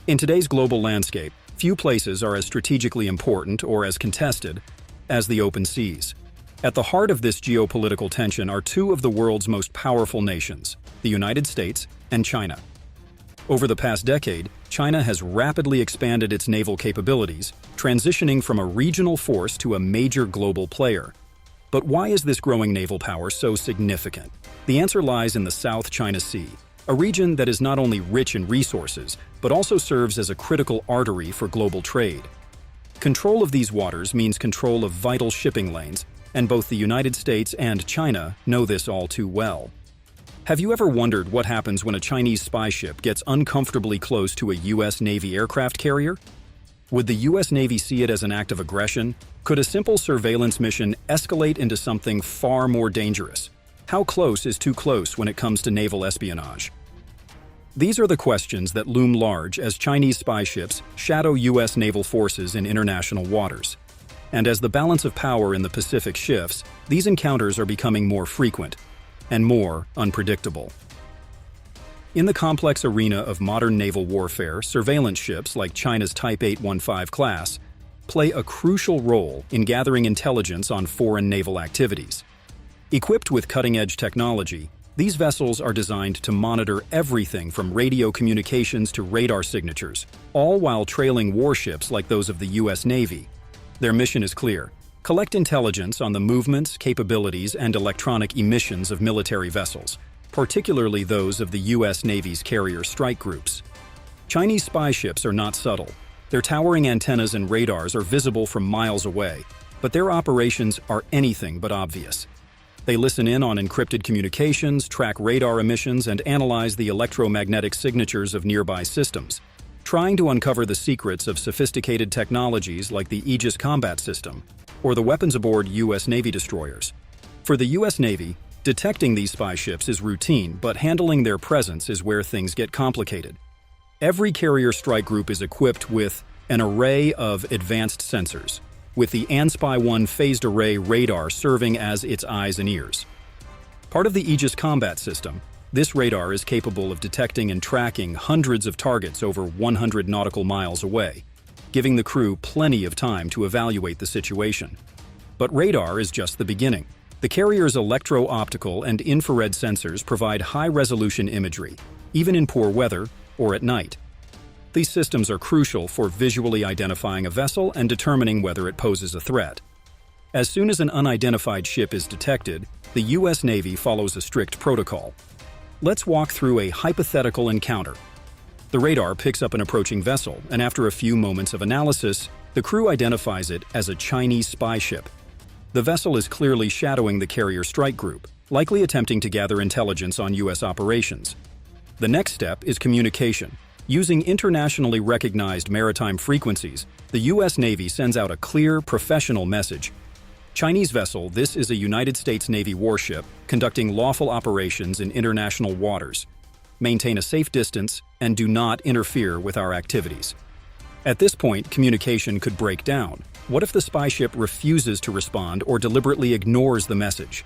In today's global landscape, few places are as strategically important or as contested as the open seas. At the heart of this geopolitical tension are two of the world's most powerful nations, the United States and China. Over the past decade, China has rapidly expanded its naval capabilities, transitioning from a regional force to a major global player. But why is this growing naval power so significant? The answer lies in the South China Sea, a region that is not only rich in resources, but also serves as a critical artery for global trade. Control of these waters means control of vital shipping lanes, and both the United States and China know this all too well. Have you ever wondered what happens when a Chinese spy ship gets uncomfortably close to a U.S. Navy aircraft carrier? Would the U.S. Navy see it as an act of aggression? Could a simple surveillance mission escalate into something far more dangerous? How close is too close when it comes to naval espionage? These are the questions that loom large as Chinese spy ships shadow U.S. naval forces in international waters. And as the balance of power in the Pacific shifts, these encounters are becoming more frequent and more unpredictable. In the complex arena of modern naval warfare, surveillance ships like China's Type 815 class play a crucial role in gathering intelligence on foreign naval activities. Equipped with cutting-edge technology, these vessels are designed to monitor everything from radio communications to radar signatures, all while trailing warships like those of the U.S. Navy. Their mission is clear: collect intelligence on the movements, capabilities, and electronic emissions of military vessels, particularly those of the U.S. Navy's carrier strike groups. Chinese spy ships are not subtle. Their towering antennas and radars are visible from miles away, but their operations are anything but obvious. They listen in on encrypted communications, track radar emissions, and analyze the electromagnetic signatures of nearby systems, trying to uncover the secrets of sophisticated technologies like the Aegis combat system or the weapons aboard U.S. Navy destroyers. For the U.S. Navy, detecting these spy ships is routine, but handling their presence is where things get complicated. Every carrier strike group is equipped with an array of advanced sensors, with the ANSPY-1 phased array radar serving as its eyes and ears. Part of the Aegis combat system, this radar is capable of detecting and tracking hundreds of targets over 100 nautical miles away, giving the crew plenty of time to evaluate the situation. But radar is just the beginning. The carrier's electro-optical and infrared sensors provide high-resolution imagery, even in poor weather or at night. These systems are crucial for visually identifying a vessel and determining whether it poses a threat. As soon as an unidentified ship is detected, the U.S. Navy follows a strict protocol. Let's walk through a hypothetical encounter. The radar picks up an approaching vessel, and after a few moments of analysis, the crew identifies it as a Chinese spy ship. The vessel is clearly shadowing the carrier strike group, likely attempting to gather intelligence on U.S. operations. The next step is communication. Using internationally recognized maritime frequencies, the U.S. Navy sends out a clear, professional message. Chinese vessel, this is a United States Navy warship conducting lawful operations in international waters. Maintain a safe distance and do not interfere with our activities. At this point, communication could break down. What if the spy ship refuses to respond or deliberately ignores the message?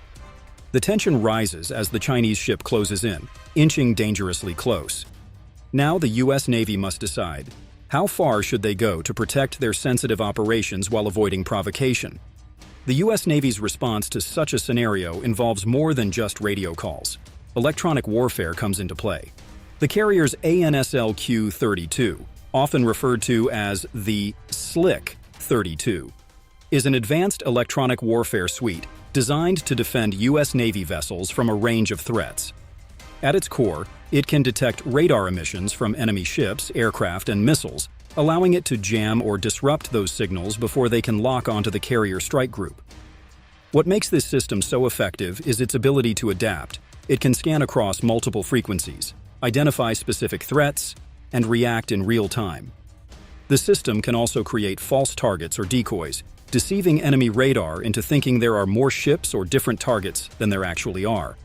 The tension rises as the Chinese ship closes in, inching dangerously close. Now the U.S. Navy must decide, how far should they go to protect their sensitive operations while avoiding provocation? The U.S. Navy's response to such a scenario involves more than just radio calls. Electronic warfare comes into play. The carrier's ANSL-Q-32, often referred to as the SLIC-32, is an advanced electronic warfare suite designed to defend U.S. Navy vessels from a range of threats. At its core, it can detect radar emissions from enemy ships, aircraft, and missiles, allowing it to jam or disrupt those signals before they can lock onto the carrier strike group. What makes this system so effective is its ability to adapt. It can scan across multiple frequencies, identify specific threats, and react in real time. The system can also create false targets or decoys, deceiving enemy radar into thinking there are more ships or different targets than there actually are.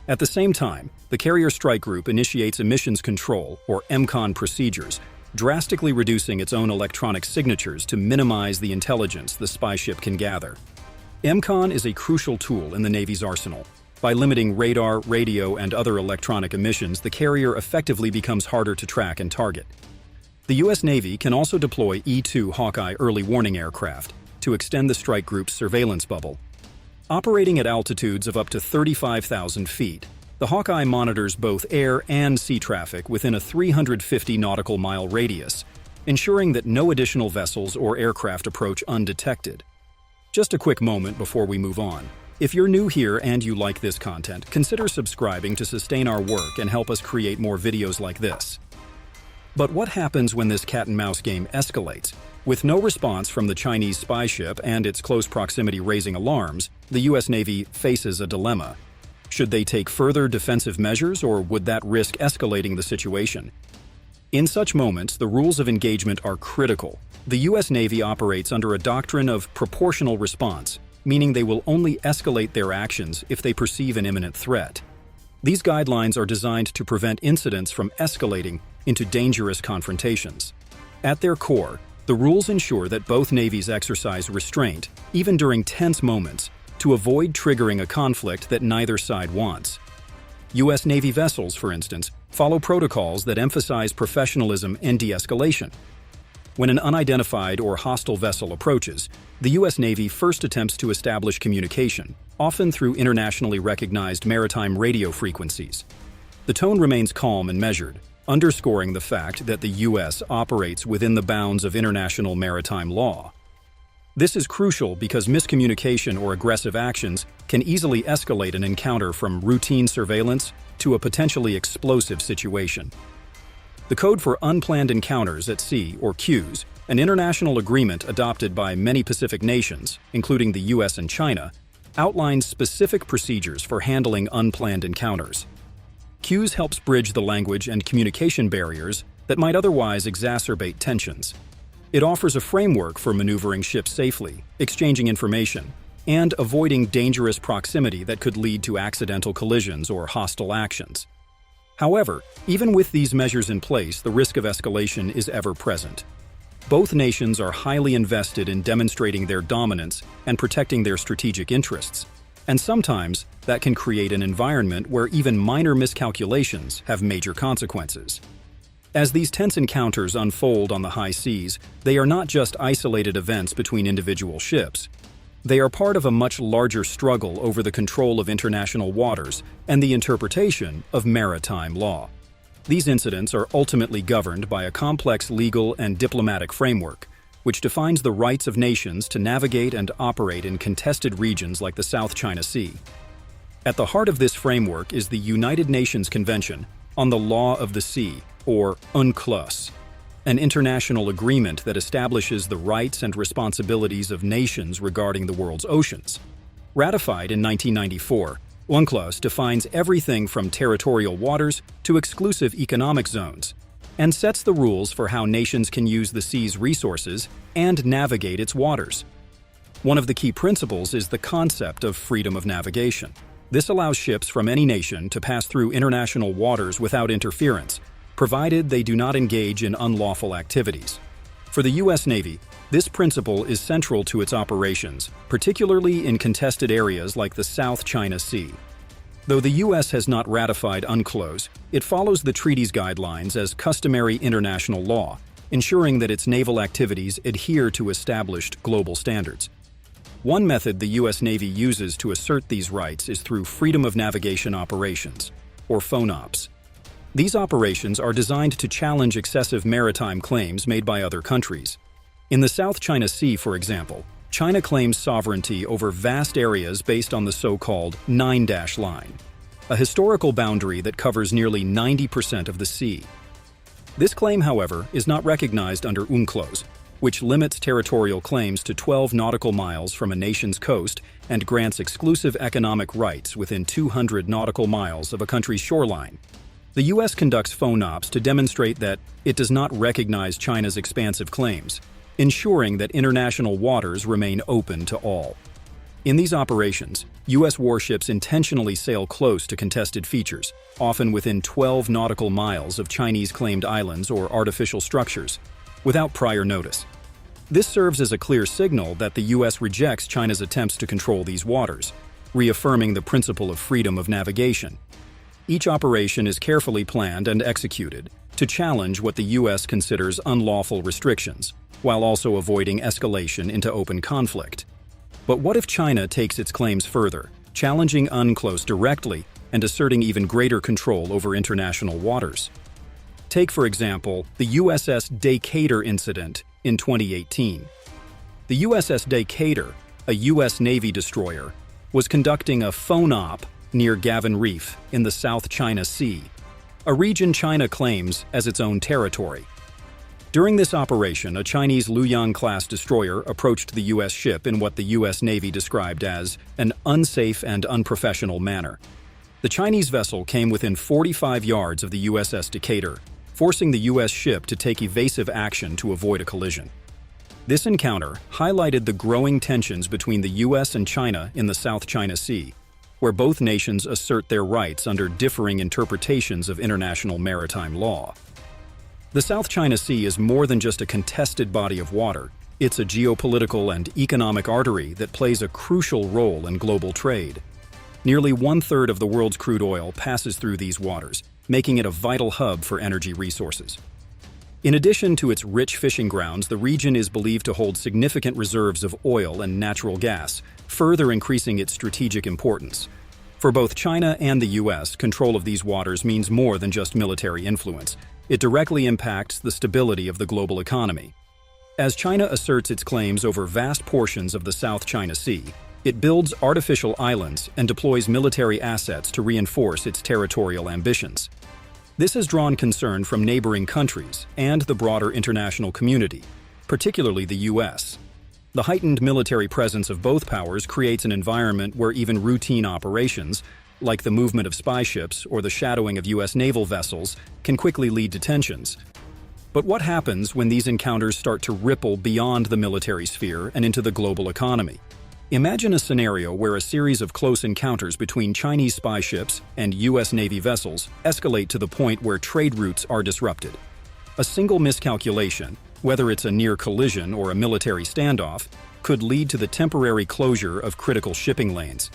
At the same time, the carrier strike group initiates emissions control, or EMCON procedures, drastically reducing its own electronic signatures to minimize the intelligence the spy ship can gather. EMCON is a crucial tool in the Navy's arsenal. By limiting radar, radio, and other electronic emissions, the carrier effectively becomes harder to track and target. The U.S. Navy can also deploy E-2 Hawkeye early warning aircraft to extend the strike group's surveillance bubble. Operating at altitudes of up to 35,000 feet, the Hawkeye monitors both air and sea traffic within a 350 nautical mile radius, ensuring that no additional vessels or aircraft approach undetected. Just a quick moment before we move on. If you're new here and you like this content, consider subscribing to sustain our work and help us create more videos like this. But what happens when this cat-and-mouse game escalates? With no response from the Chinese spy ship and its close proximity raising alarms, the U.S. Navy faces a dilemma. Should they take further defensive measures, or would that risk escalating the situation? In such moments, the rules of engagement are critical. The U.S. Navy operates under a doctrine of proportional response, meaning they will only escalate their actions if they perceive an imminent threat. These guidelines are designed to prevent incidents from escalating into dangerous confrontations. At their core, the rules ensure that both navies exercise restraint, even during tense moments, to avoid triggering a conflict that neither side wants. U.S. Navy vessels, for instance, follow protocols that emphasize professionalism and de-escalation. When an unidentified or hostile vessel approaches, the U.S. Navy first attempts to establish communication, often through internationally recognized maritime radio frequencies. The tone remains calm and measured, underscoring the fact that the U.S. operates within the bounds of international maritime law. This is crucial because miscommunication or aggressive actions can easily escalate an encounter from routine surveillance to a potentially explosive situation. The Code for Unplanned Encounters at Sea, or CUES, an international agreement adopted by many Pacific nations, including the U.S. and China, outlines specific procedures for handling unplanned encounters. CUES helps bridge the language and communication barriers that might otherwise exacerbate tensions. It offers a framework for maneuvering ships safely, exchanging information, and avoiding dangerous proximity that could lead to accidental collisions or hostile actions. However, even with these measures in place, the risk of escalation is ever present. Both nations are highly invested in demonstrating their dominance and protecting their strategic interests, and sometimes that can create an environment where even minor miscalculations have major consequences. As these tense encounters unfold on the high seas, they are not just isolated events between individual ships. They are part of a much larger struggle over the control of international waters and the interpretation of maritime law. These incidents are ultimately governed by a complex legal and diplomatic framework, which defines the rights of nations to navigate and operate in contested regions like the South China Sea. At the heart of this framework is the United Nations Convention on the Law of the Sea, or UNCLOS, an international agreement that establishes the rights and responsibilities of nations regarding the world's oceans. Ratified in 1994, UNCLOS defines everything from territorial waters to exclusive economic zones, and sets the rules for how nations can use the sea's resources and navigate its waters. One of the key principles is the concept of freedom of navigation. This allows ships from any nation to pass through international waters without interference, provided they do not engage in unlawful activities. For the U.S. Navy, this principle is central to its operations, particularly in contested areas like the South China Sea. Though the U.S. has not ratified UNCLOS, it follows the treaty's guidelines as customary international law, ensuring that its naval activities adhere to established global standards. One method the U.S. Navy uses to assert these rights is through Freedom of Navigation Operations, or FONOPs. These operations are designed to challenge excessive maritime claims made by other countries. In the South China Sea, for example, China claims sovereignty over vast areas based on the so-called Nine-Dash Line, a historical boundary that covers nearly 90% of the sea. This claim, however, is not recognized under UNCLOS, which limits territorial claims to 12 nautical miles from a nation's coast and grants exclusive economic rights within 200 nautical miles of a country's shoreline. The U.S. conducts FONOPs to demonstrate that it does not recognize China's expansive claims, ensuring that international waters remain open to all. In these operations, U.S. warships intentionally sail close to contested features, often within 12 nautical miles of Chinese-claimed islands or artificial structures, without prior notice. This serves as a clear signal that the U.S. rejects China's attempts to control these waters, reaffirming the principle of freedom of navigation. Each operation is carefully planned and executed, to challenge what the U.S. considers unlawful restrictions, while also avoiding escalation into open conflict. But what if China takes its claims further, challenging UNCLOS directly and asserting even greater control over international waters? Take, for example, the USS Decatur incident in 2018. The USS Decatur, a U.S. Navy destroyer, was conducting a phone op near Gavin Reef in the South China Sea, a region China claims as its own territory. During this operation, a Chinese Luoyang-class destroyer approached the U.S. ship in what the U.S. Navy described as an unsafe and unprofessional manner. The Chinese vessel came within 45 yards of the USS Decatur, forcing the U.S. ship to take evasive action to avoid a collision. This encounter highlighted the growing tensions between the U.S. and China in the South China Sea, where both nations assert their rights under differing interpretations of international maritime law. The South China Sea is more than just a contested body of water. It's a geopolitical and economic artery that plays a crucial role in global trade. Nearly one-third of the world's crude oil passes through these waters, making it a vital hub for energy resources. In addition to its rich fishing grounds, the region is believed to hold significant reserves of oil and natural gas, further increasing its strategic importance. For both China and the U.S., control of these waters means more than just military influence. It directly impacts the stability of the global economy. As China asserts its claims over vast portions of the South China Sea, it builds artificial islands and deploys military assets to reinforce its territorial ambitions. This has drawn concern from neighboring countries and the broader international community, particularly the U.S. The heightened military presence of both powers creates an environment where even routine operations, like the movement of spy ships or the shadowing of U.S. naval vessels, can quickly lead to tensions. But what happens when these encounters start to ripple beyond the military sphere and into the global economy? Imagine a scenario where a series of close encounters between Chinese spy ships and U.S. Navy vessels escalate to the point where trade routes are disrupted. A single miscalculation, whether it's a near collision or a military standoff, could lead to the temporary closure of critical shipping lanes.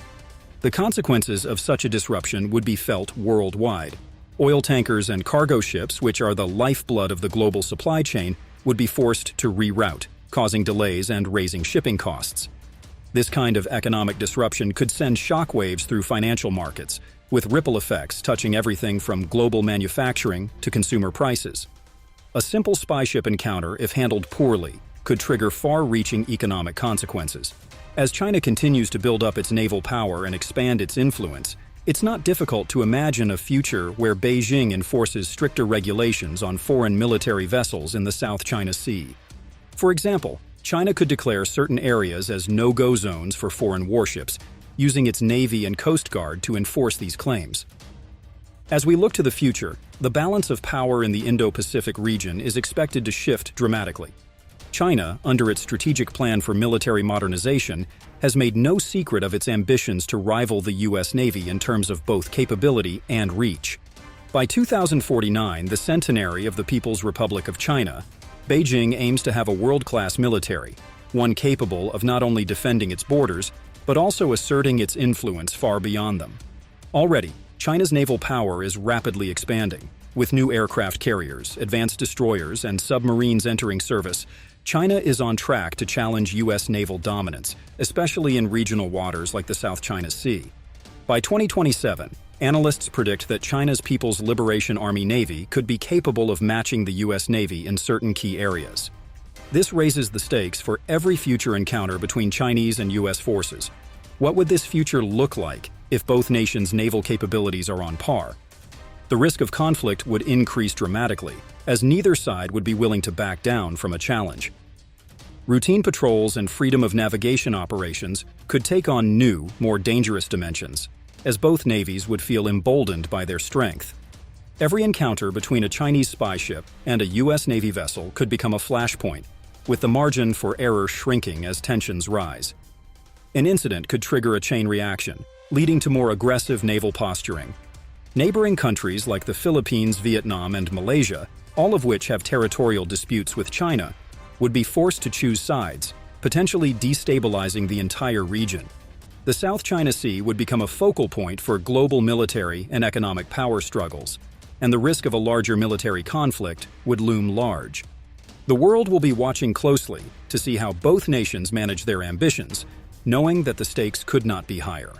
The consequences of such a disruption would be felt worldwide. Oil tankers and cargo ships, which are the lifeblood of the global supply chain, would be forced to reroute, causing delays and raising shipping costs. This kind of economic disruption could send shockwaves through financial markets, with ripple effects touching everything from global manufacturing to consumer prices. A simple spy ship encounter, if handled poorly, could trigger far-reaching economic consequences. As China continues to build up its naval power and expand its influence, it's not difficult to imagine a future where Beijing enforces stricter regulations on foreign military vessels in the South China Sea. For example, China could declare certain areas as no-go zones for foreign warships, using its Navy and Coast Guard to enforce these claims. As we look to the future, the balance of power in the Indo-Pacific region is expected to shift dramatically. China, under its strategic plan for military modernization, has made no secret of its ambitions to rival the U.S. Navy in terms of both capability and reach. By 2049, the centenary of the People's Republic of China, Beijing aims to have a world-class military, one capable of not only defending its borders, but also asserting its influence far beyond them. Already, China's naval power is rapidly expanding. With new aircraft carriers, advanced destroyers, and submarines entering service, China is on track to challenge U.S. naval dominance, especially in regional waters like the South China Sea. By 2027, analysts predict that China's People's Liberation Army Navy could be capable of matching the U.S. Navy in certain key areas. This raises the stakes for every future encounter between Chinese and U.S. forces. What would this future look like if both nations' naval capabilities are on par? The risk of conflict would increase dramatically, as neither side would be willing to back down from a challenge. Routine patrols and freedom of navigation operations could take on new, more dangerous dimensions, as both navies would feel emboldened by their strength. Every encounter between a Chinese spy ship and a U.S. Navy vessel could become a flashpoint, with the margin for error shrinking as tensions rise. An incident could trigger a chain reaction, leading to more aggressive naval posturing. Neighboring countries like the Philippines, Vietnam, and Malaysia, all of which have territorial disputes with China, would be forced to choose sides, potentially destabilizing the entire region. The South China Sea would become a focal point for global military and economic power struggles. and the risk of a larger military conflict would loom large. The world will be watching closely to see how both nations manage their ambitions, knowing that the stakes could not be higher.